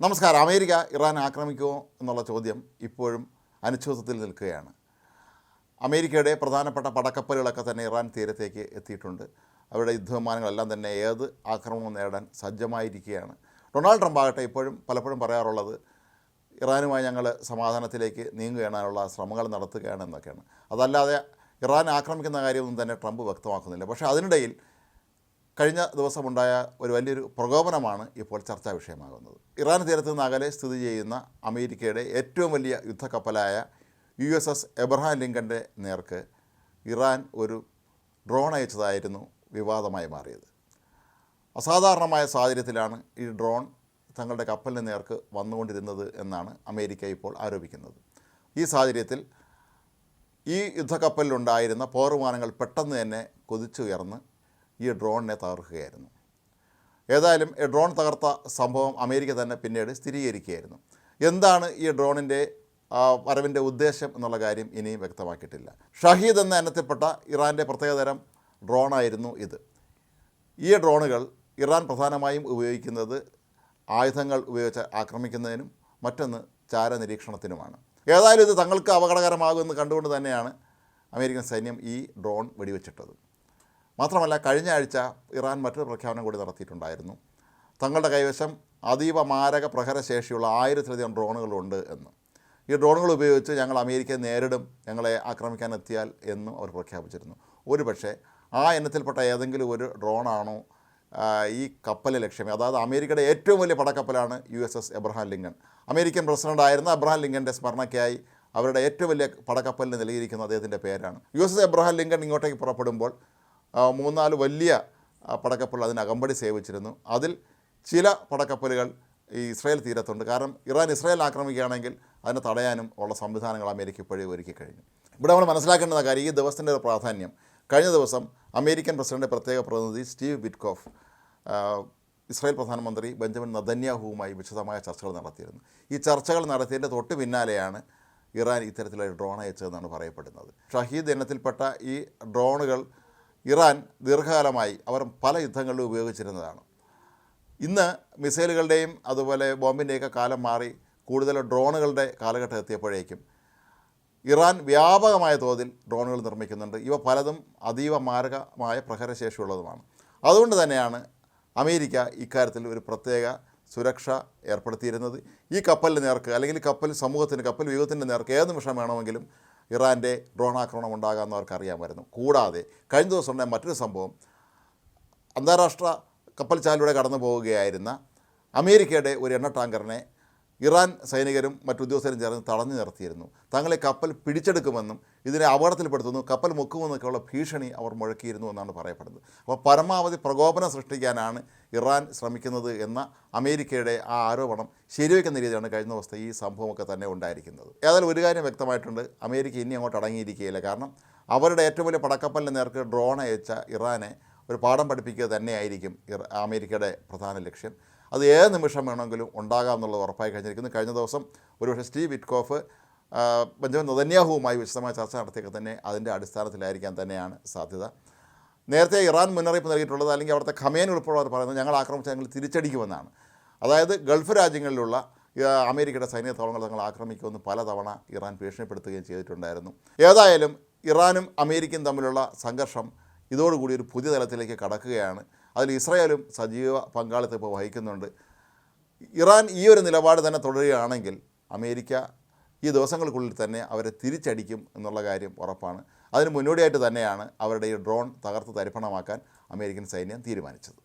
നമസ്കാരം. America Iran ആക്രമിക്കുമോ എന്നുള്ള ചോദ്യം ഇപ്പോഴും അനിശ്ചിതത്വത്തിൽ നിൽക്കുകയാണ്. അമേരിക്കയുടെ പ്രധാനപ്പെട്ട പടക്കപ്പലുകളൊക്കെ തന്നെ ഇറാൻ തീരത്തേക്ക് എത്തിയിട്ടുണ്ട്. അവരുടെ യുദ്ധവിമാനങ്ങളെല്ലാം തന്നെ ഏത് ആക്രമണവും നേടാൻ സജ്ജമായിരിക്കുകയാണ്. ഡൊണാൾഡ് ട്രംപ് ആകട്ടെ ഇപ്പോഴും പലപ്പോഴും പറയാറുള്ളത് ഇറാനുമായി ഞങ്ങൾ സമാധാനത്തിലേക്ക് നീങ്ങുകയാണുള്ള ശ്രമങ്ങൾ നടത്തുകയാണ് എന്നൊക്കെയാണ്. അതല്ലാതെ ഇറാൻ ആക്രമിക്കുന്ന കാര്യമൊന്നും തന്നെ ട്രംപ് വ്യക്തമാക്കുന്നില്ല. പക്ഷേ അതിനിടയിൽ കഴിഞ്ഞ ദിവസമുണ്ടായ ഒരു വലിയൊരു പ്രകോപനമാണ് ഇപ്പോൾ ചർച്ചാ വിഷയമാകുന്നത്. ഇറാൻ തീരത്ത് നിന്ന് അകലെ സ്ഥിതി ചെയ്യുന്ന അമേരിക്കയുടെ ഏറ്റവും വലിയ യുദ്ധക്കപ്പലായ USS എബ്രഹാം ലിങ്കൻ്റെ നേർക്ക് ഇറാൻ ഒരു ഡ്രോൺ അയച്ചതായിരുന്നു വിവാദമായി മാറിയത്. അസാധാരണമായ സാഹചര്യത്തിലാണ് ഈ ഡ്രോൺ തങ്ങളുടെ കപ്പലിന് നേർക്ക് വന്നുകൊണ്ടിരുന്നത് എന്നാണ് അമേരിക്ക ഇപ്പോൾ ആരോപിക്കുന്നത്. ഈ സാഹചര്യത്തിൽ ഈ യുദ്ധക്കപ്പലിലുണ്ടായിരുന്ന പോർവിമാനങ്ങൾ പെട്ടെന്ന് തന്നെ കുതിച്ചുയർന്ന് ഈ ഡ്രോണിനെ തകർക്കുകയായിരുന്നു. ഏതായാലും ഈ ഡ്രോൺ തകർത്ത സംഭവം അമേരിക്ക തന്നെ പിന്നീട് സ്ഥിരീകരിക്കുകയായിരുന്നു. എന്താണ് ഈ ഡ്രോണിൻ്റെ വരവിൻ്റെ ഉദ്ദേശം എന്നുള്ള കാര്യം ഇനിയും വ്യക്തമാക്കിയിട്ടില്ല. ഷഹീദ് എന്ന ഇനത്തിൽപ്പെട്ട ഇറാൻ്റെ പ്രത്യേകതരം ഡ്രോണായിരുന്നു ഇത്. ഈ ഡ്രോണുകൾ ഇറാൻ പ്രധാനമായും ഉപയോഗിക്കുന്നത് ആയുധങ്ങൾ ഉപയോഗിച്ച് ആക്രമിക്കുന്നതിനും മറ്റൊന്ന് ചാരനിരീക്ഷണത്തിനുമാണ്. ഏതായാലും ഇത് തങ്ങൾക്ക് അപകടകരമാകുമെന്ന് കണ്ടുകൊണ്ട് തന്നെയാണ് അമേരിക്കൻ സൈന്യം ഈ ഡ്രോൺ വെടിവെച്ചിട്ടത്. മാത്രമല്ല, കഴിഞ്ഞ ആഴ്ച ഇറാൻ മറ്റൊരു പ്രഖ്യാപനം കൂടി നടത്തിയിട്ടുണ്ടായിരുന്നു. തങ്ങളുടെ കൈവശം അതീവ മാരക പ്രഹരശേഷിയുള്ള 1000-ലധികം ഡ്രോണുകളുണ്ട് എന്ന്. ഈ ഡ്രോണുകൾ ഉപയോഗിച്ച് ഞങ്ങൾ അമേരിക്കയെ നേരിടും, ഞങ്ങളെ ആക്രമിക്കാൻ എത്തിയാൽ എന്നും അവർ പ്രഖ്യാപിച്ചിരുന്നു. ഒരു പക്ഷേ ആ ഇനത്തിൽപ്പെട്ട ഏതെങ്കിലും ഒരു ഡ്രോണാണോ ഈ കപ്പലിലെ ലക്ഷ്യം? അതായത് അമേരിക്കയുടെ ഏറ്റവും വലിയ പടക്കപ്പലാണ് USS എബ്രഹാം ലിങ്കൺ. അമേരിക്കൻ പ്രസിഡൻ്റായിരുന്ന അബ്രഹാം ലിങ്കൻ്റെ സ്മരണയ്ക്കായി അവരുടെ ഏറ്റവും വലിയ പടക്കപ്പലിന് നൽകിയിരിക്കുന്ന അദ്ദേഹത്തിൻ്റെ പേരാണ്. USS എബ്രഹാം ലിങ്കൺ ഇങ്ങോട്ടേക്ക് പുറപ്പെടുമ്പോൾ 3-4 വലിയ പടക്കപ്പലുകൾ അതിന് അകമ്പടി സേവിച്ചിരുന്നു. അതിൽ ചില പടക്കപ്പലുകൾ ഈ ഇസ്രായേൽ തീരത്തുണ്ട്. കാരണം ഇറാൻ ഇസ്രായേൽ ആക്രമിക്കുകയാണെങ്കിൽ അതിനെ തടയാനും ഉള്ള സംവിധാനങ്ങൾ അമേരിക്ക ഇപ്പോഴേ ഒരുക്കി കഴിഞ്ഞു. ഇവിടെ നമ്മൾ മനസ്സിലാക്കേണ്ട കാര്യം, ഈ ദിവസത്തിൻ്റെ ഒരു പ്രാധാന്യം. കഴിഞ്ഞ ദിവസം അമേരിക്കൻ പ്രസിഡൻ്റെ പ്രത്യേക പ്രതിനിധി സ്റ്റീവ് വിറ്റ്കോഫ് ഇസ്രായേൽ പ്രധാനമന്ത്രി ബെഞ്ചമിൻ നെതന്യാഹുവുമായി വിശദമായ ചർച്ചകൾ നടത്തിയിരുന്നു. ഈ ചർച്ചകൾ നടത്തിയതിൻ്റെ തൊട്ട് പിന്നാലെയാണ് ഇറാൻ ഇത്തരത്തിലൊരു ഡ്രോൺ അയച്ചതെന്നാണ് പറയപ്പെടുന്നത്. ഷഹീദ് ഇനത്തിൽപ്പെട്ട ഈ ഡ്രോണുകൾ ഇറാൻ ദീർഘകാലമായി അവർ പല യുദ്ധങ്ങളിലും ഉപയോഗിച്ചിരുന്നതാണ്. ഇന്ന് മിസൈലുകളുടെയും അതുപോലെ ബോംബിൻ്റെയൊക്കെ കാലം മാറി കൂടുതൽ ഡ്രോണുകളുടെ കാലഘട്ടം എത്തിയപ്പോഴേക്കും ഇറാൻ വ്യാപകമായ തോതിൽ ഡ്രോണുകൾ നിർമ്മിക്കുന്നുണ്ട്. ഇവ പലതും അതീവ മാരകമായ പ്രഹരശേഷിയുള്ളതുമാണ്. അതുകൊണ്ട് തന്നെയാണ് അമേരിക്ക ഇക്കാര്യത്തിൽ ഒരു പ്രത്യേക സുരക്ഷ ഏർപ്പെടുത്തിയിരുന്നത്. ഈ കപ്പലിന് നേർക്ക്, അല്ലെങ്കിൽ കപ്പൽ സമൂഹത്തിന്, കപ്പൽ വ്യൂഹത്തിൻ്റെ നേർക്ക് ഏത് നിമിഷം വേണമെങ്കിലും ഇറാൻ്റെ ഡ്രോൺ ആക്രമണം ഉണ്ടാകാമെന്ന് അവർക്ക് അറിയാമായിരുന്നു. കൂടാതെ കഴിഞ്ഞ ദിവസം ഉണ്ടായ മറ്റൊരു സംഭവം, അന്താരാഷ്ട്ര കപ്പൽ ചാലിലൂടെ കടന്നു പോവുകയായിരുന്ന അമേരിക്കയുടെ ഒരു എണ്ണ ടാങ്കറിനെ ഇറാൻ സൈനികരും മറ്റുദ്യോഗസ്ഥരും ചേർന്ന് തടഞ്ഞു നിർത്തിയിരുന്നു. തങ്ങളെ കപ്പൽ പിടിച്ചെടുക്കുമെന്നും ഇതിനെ അപകടത്തിൽപ്പെടുത്തുന്നു, കപ്പൽ മുക്കുമെന്നൊക്കെയുള്ള ഭീഷണി അവർ മുഴക്കിയിരുന്നു എന്നാണ് പറയപ്പെടുന്നത്. അപ്പോൾ പരമാവധി പ്രകോപനം സൃഷ്ടിക്കാനാണ് ഇറാൻ ശ്രമിക്കുന്നത് എന്ന അമേരിക്കയുടെ ആ ആരോപണം ശരിവയ്ക്കുന്ന രീതിയാണ് കഴിഞ്ഞ ദിവസത്തെ ഈ സംഭവമൊക്കെ തന്നെ ഉണ്ടായിരിക്കുന്നത്. ഏതായാലും ഒരു കാര്യം വ്യക്തമായിട്ടുണ്ട്, അമേരിക്ക ഇനി അങ്ങോട്ട് അടങ്ങിയിരിക്കുകയില്ല. കാരണം അവരുടെ ഏറ്റവും വലിയ പടക്കപ്പലിന് നേർക്ക് ഡ്രോൺ അയച്ച ഇറാനെ ഒരു പാഠം പഠിപ്പിക്കുക തന്നെയായിരിക്കും അമേരിക്കയുടെ പ്രധാന ലക്ഷ്യം. അത് ഏത് നിമിഷം വേണമെങ്കിലും ഉണ്ടാകാമെന്നുള്ളത് ഉറപ്പായി കഴിഞ്ഞിരിക്കുന്നു. കഴിഞ്ഞ ദിവസം ഒരുപക്ഷെ സ്റ്റീവ് വിറ്റ്കോഫ് ബെഞ്ചമിൻ നെതന്യാഹുവുമായി വിശദമായ ചർച്ച നടത്തിയൊക്കെ തന്നെ അതിൻ്റെ അടിസ്ഥാനത്തിലായിരിക്കാൻ തന്നെയാണ് സാധ്യത. നേരത്തെ ഇറാൻ മുന്നറിയിപ്പ് നൽകിയിട്ടുള്ളത്, അല്ലെങ്കിൽ അവിടുത്തെ ഖമേനി ഉൾപ്പെടെ പറയുന്നത്, ഞങ്ങൾ ആക്രമിച്ചാൽ ഞങ്ങൾ തിരിച്ചടിക്കുമെന്നാണ്. അതായത് ഗൾഫ് രാജ്യങ്ങളിലുള്ള അമേരിക്കയുടെ സൈനിക താവളങ്ങൾ തങ്ങൾ ആക്രമിക്കുമെന്ന് പലതവണ ഇറാൻ ഭീഷണിപ്പെടുത്തുകയും ചെയ്തിട്ടുണ്ടായിരുന്നു. ഏതായാലും ഇറാനും അമേരിക്കയും തമ്മിലുള്ള സംഘർഷം ഇതോടുകൂടി ഒരു പുതിയ തലത്തിലേക്ക് കടക്കുകയാണ്. അതിൽ ഇസ്രായേലും സജീവ പങ്കാളിത്തം ഇപ്പോൾ വഹിക്കുന്നുണ്ട്. ഇറാൻ ഈ ഒരു നിലപാട് തന്നെ തുടരുകയാണെങ്കിൽ അമേരിക്ക ഈ ദിവസങ്ങൾക്കുള്ളിൽ തന്നെ അവരെ തിരിച്ചടിക്കും എന്നുള്ള കാര്യം ഉറപ്പാണ്. അതിന് മുന്നോടിയായിട്ട് തന്നെയാണ് അവരുടെ ഈ ഡ്രോൺ തകർത്ത് തരിപ്പണമാക്കാൻ അമേരിക്കൻ സൈന്യം തീരുമാനിച്ചത്.